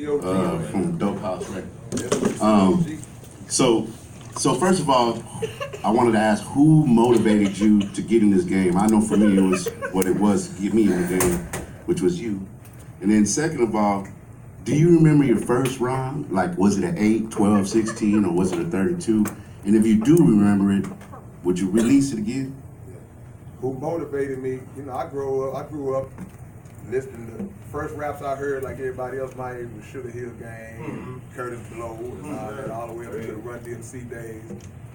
from Dope House Records. So first of all, I wanted to ask who motivated you to get in this game? I know for me it was what it was to get me in the game, which was you. And then second of all, do you remember your first rhyme? Like, was it an 8, 12, 16, or was it a 32? And if you do remember it, would you release it again? Who motivated me? You know, I grew up listening to first raps I heard, like everybody else my age, was Sugar Hill Gang, Curtis Blow, and all that, all the way up to the Run DMC days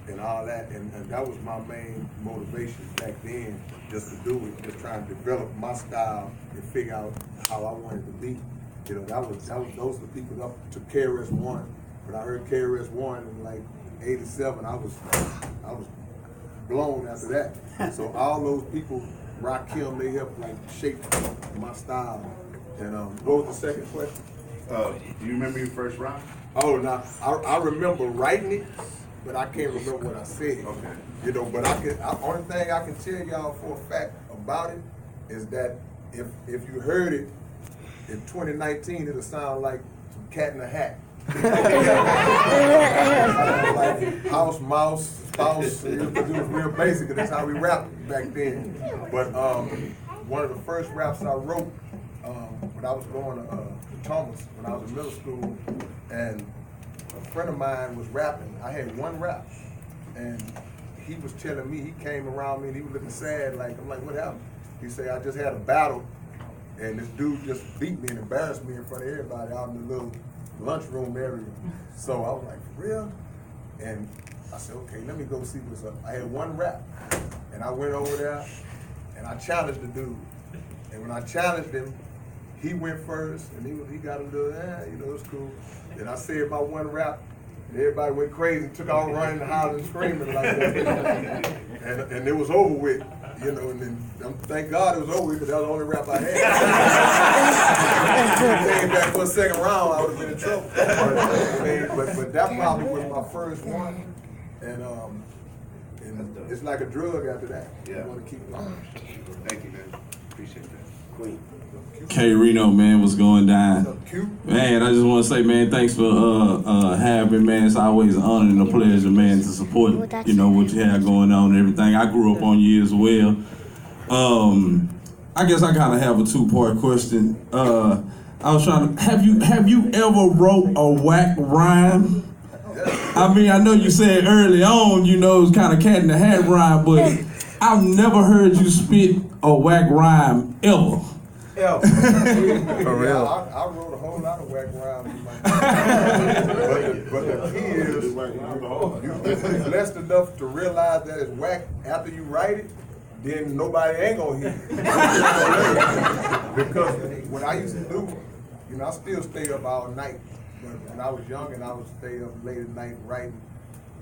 and all that. And that was my main motivation back then, just to do it, just trying to develop my style and figure out how I wanted to be. You know, those are the people up to KRS-One. When I heard KRS-One in like 87, I was blown after that. So all those people, Rakim, they helped like shape my style. And what was the second question? Do you remember your first rhyme? Oh, now I remember writing it, but I can't remember what I said. Okay. You know, but only thing I can tell y'all for a fact about it is that if you heard it in 2019, it'll sound like some Cat in a Hat. Like house, mouse, spouse. It was real basic, and that's how we rapped back then. But one of the first raps I wrote when I was going to Thomas, when I was in middle school, and a friend of mine was rapping. I had one rap, and he was telling me, he came around me and he was looking sad, like, I'm like, what happened? He said, I just had a battle, and this dude just beat me and embarrassed me in front of everybody out in the little lunchroom area. So I was like, for real? And I said, okay, let me go see what's up. I had one rap, and I went over there, and I challenged the dude. And when I challenged him, he went first, and he got a little, you know, it's cool. Then I said my one rap, and everybody went crazy, took off running, hollering, screaming like that. And it was over with, you know, and then thank God it was over with, because that was the only rap I had. If I came back for a second round, I would have been in trouble. But that probably was my first one, and it's like a drug after that. Yeah. You want to keep going. Thank you, man. Appreciate that. Queen. K-Rino, man, what's going down? What's up, Q? Man, I just want to say, man, thanks for having me, man. It's always an honor and a pleasure, man, to support, you know, what you have going on and everything. I grew up on you as well. I guess I kind of have a two-part question. I was trying to, have you ever wrote a whack rhyme? I mean, I know you said early on, you know, it's kind of cat in the hat rhyme, but I've never heard you spit a whack rhyme ever. For real? I wrote a whole lot of whack rhymes in my life. But the key is, you're blessed enough to realize that it's whack after you write it, then nobody ain't gonna hear it. Because what I used to do, you know, I still stay up all night. But when I was young and I would stay up late at night writing,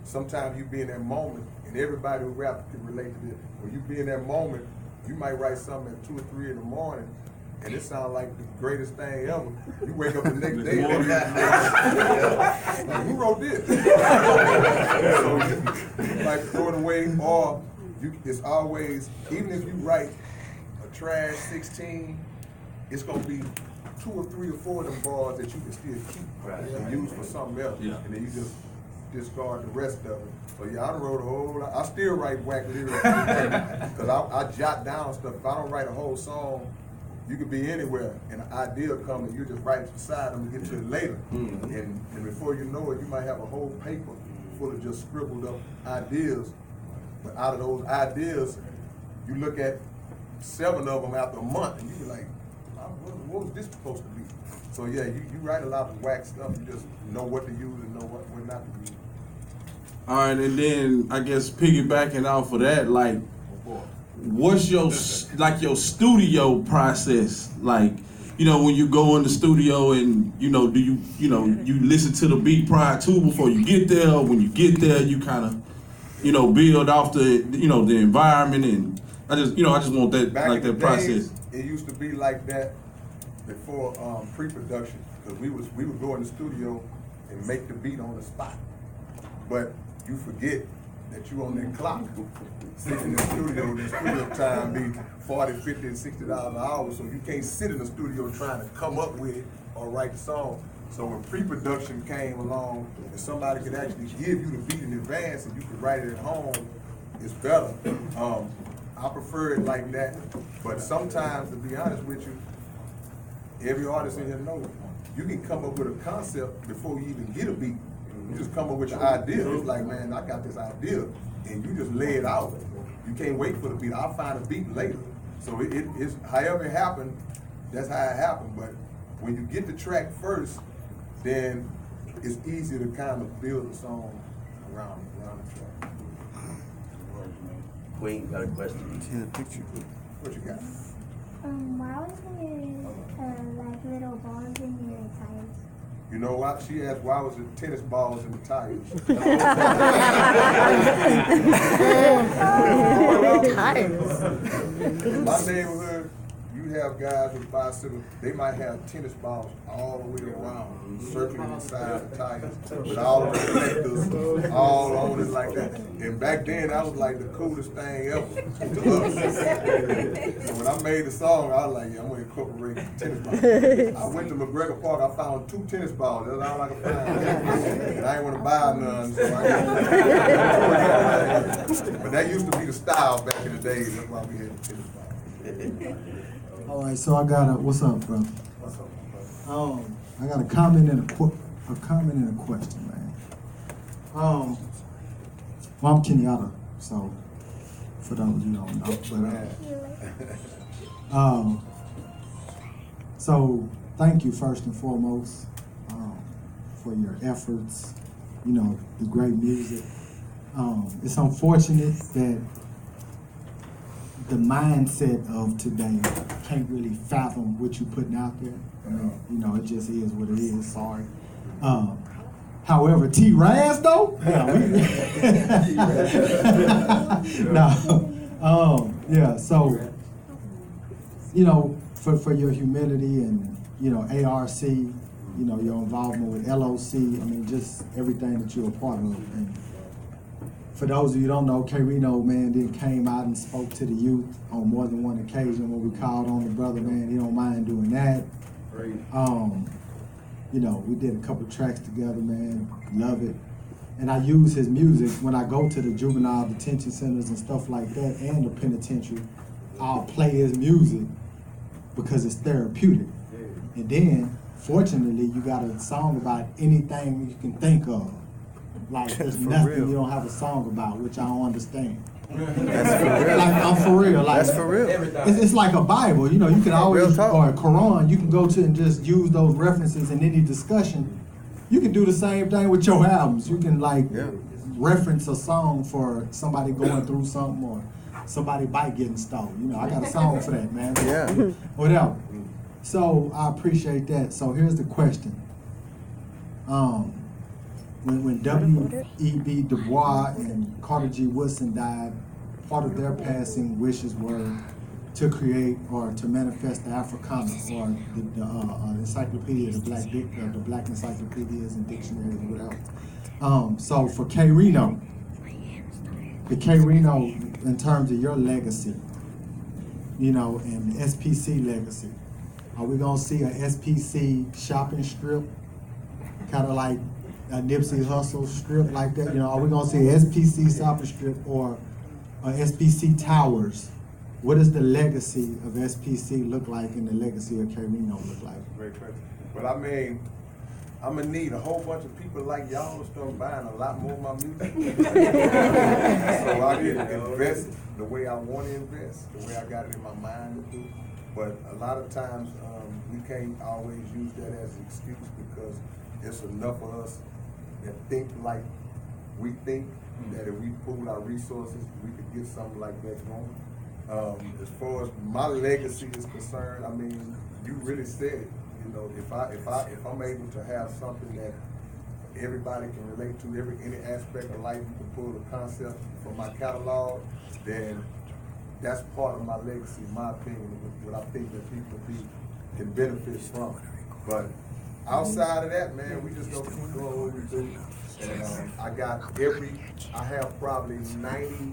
sometimes you be in that moment, and everybody who raps can relate to this. When you be in that moment, you might write something at 2 or 3 in the morning, and it sounds like the greatest thing ever. You wake up the next day, like, who wrote this? So you like throw it away, or it's always, even if you write a trash 16, it's gonna be 2 or 3 or 4 of them bars that you can still keep and use for something else, and then you just discard the rest of it. So yeah, I wrote a whole lot. I still write whack lyrics because I jot down stuff. If I don't write a whole song, you could be anywhere and an idea come and you just write it beside them and get to it later. And before you know it, you might have a whole paper full of just scribbled up ideas. But out of those ideas, you look at 7 of them after a month and you be like, what was this supposed to be? So yeah, you write a lot of whack stuff. You just know what to use and know what not to use. All right, and then I guess piggybacking off of that, like, what's your studio process like? You know, when you go in the studio and you know, do you listen to the beat prior to before you get there? Or when you get there, you kind of build off the the environment, and I just want that that process. It used to be like that before pre-production, because we would go in the studio and make the beat on the spot, but you forget that you on that clock. Sitting in the studio time be $40, $50, and $60 an hour, so you can't sit in the studio trying to come up with it or write the song. So when pre-production came along, and somebody could actually give you the beat in advance and you could write it at home, it's better. I prefer it like that, but sometimes, to be honest with you, every artist in here knows you can come up with a concept before you even get a beat. You just come up with the idea. It's like, man, I got this idea, and you just lay it out. You can't wait for the beat. I'll find a beat later. So it's however it happened, that's how it happened. But when you get the track first, then it's easier to kind of build a song around the track. Queen got a question. See the picture. What you got? Why was there like little balls in your tires? You know what? She asked why was it tennis balls in the tires? Tires. In my neighborhood, you have guys with bicycles, they might have tennis balls all the way around, circling inside the tires, with all the reflectors all on it like that. And back then, that was like the coolest thing ever to us. So when I made the song, I was like, yeah, I'm gonna incorporate tennis balls. I went to McGregor Park, I found 2 tennis balls, that's all I could find. And I didn't want to buy none, so but that used to be the style back in the days, that's why we had the tennis balls. All right, so I got a, what's up, brother? What's up, my brother? I got a comment and a comment and a question, man. Well, I'm Kenyatta, so for those you don't know, but so thank you first and foremost for your efforts. You know, the great music. It's unfortunate that the mindset of today can't really fathom what you're putting out there. I mean, you know, it just is what it is. Sorry. However, T-Raz though, yeah. So, you know, for your humility and ARC, your involvement with LOC. I mean, just everything that you're a part of. And for those of you who don't know, K-Rino, man, then came out and spoke to the youth on more than one occasion when we called on the brother, man. He don't mind doing that. Great. We did a couple tracks together, man. Love it. And I use his music when I go to the juvenile detention centers and stuff like that and the penitentiary. I'll play his music because it's therapeutic. And then, fortunately, you got a song about anything you can think of. Like, there's nothing you don't have a song about, which I don't understand. That's for real. Like, I'm for real. Like, That's for real. It's like a Bible, you can always, or a Quran, you can go to and just use those references in any discussion. You can do the same thing with your albums. You can reference a song for somebody going through something or somebody bike getting stolen. I got a song for that, man. Yeah. Whatever. So I appreciate that. So here's the question. When W.E.B. Du Bois and Carter G. Woodson died, part of their passing wishes were to create or to manifest the Africana or the encyclopedia, the black encyclopedias and dictionaries and whatever. So for K-Rino, the K-Rino in terms of your legacy, and SPC legacy, are we gonna see a SPC shopping strip, kind of like a Nipsey Hussle strip like that? Are we gonna see a SPC shopping strip or a SPC Towers? What does the legacy of SPC look like and the legacy of K-Rino look like? Great question. But I mean, I'm gonna need a whole bunch of people like y'all to start buying a lot more of my music. So I can invest the way I want to invest, the way I got it in my mind to do. But a lot of times we can't always use that as an excuse because it's enough of us that think like we think that if we pool our resources, we could get something like that going. As far as my legacy is concerned, I mean, you really said it. If I'm able to have something that everybody can relate to, any aspect of life, you can pull the concept from my catalog, then that's part of my legacy, in my opinion, what I think that people can benefit from. But outside of that, man, we just gonna keep doing what we do. And I have probably 98%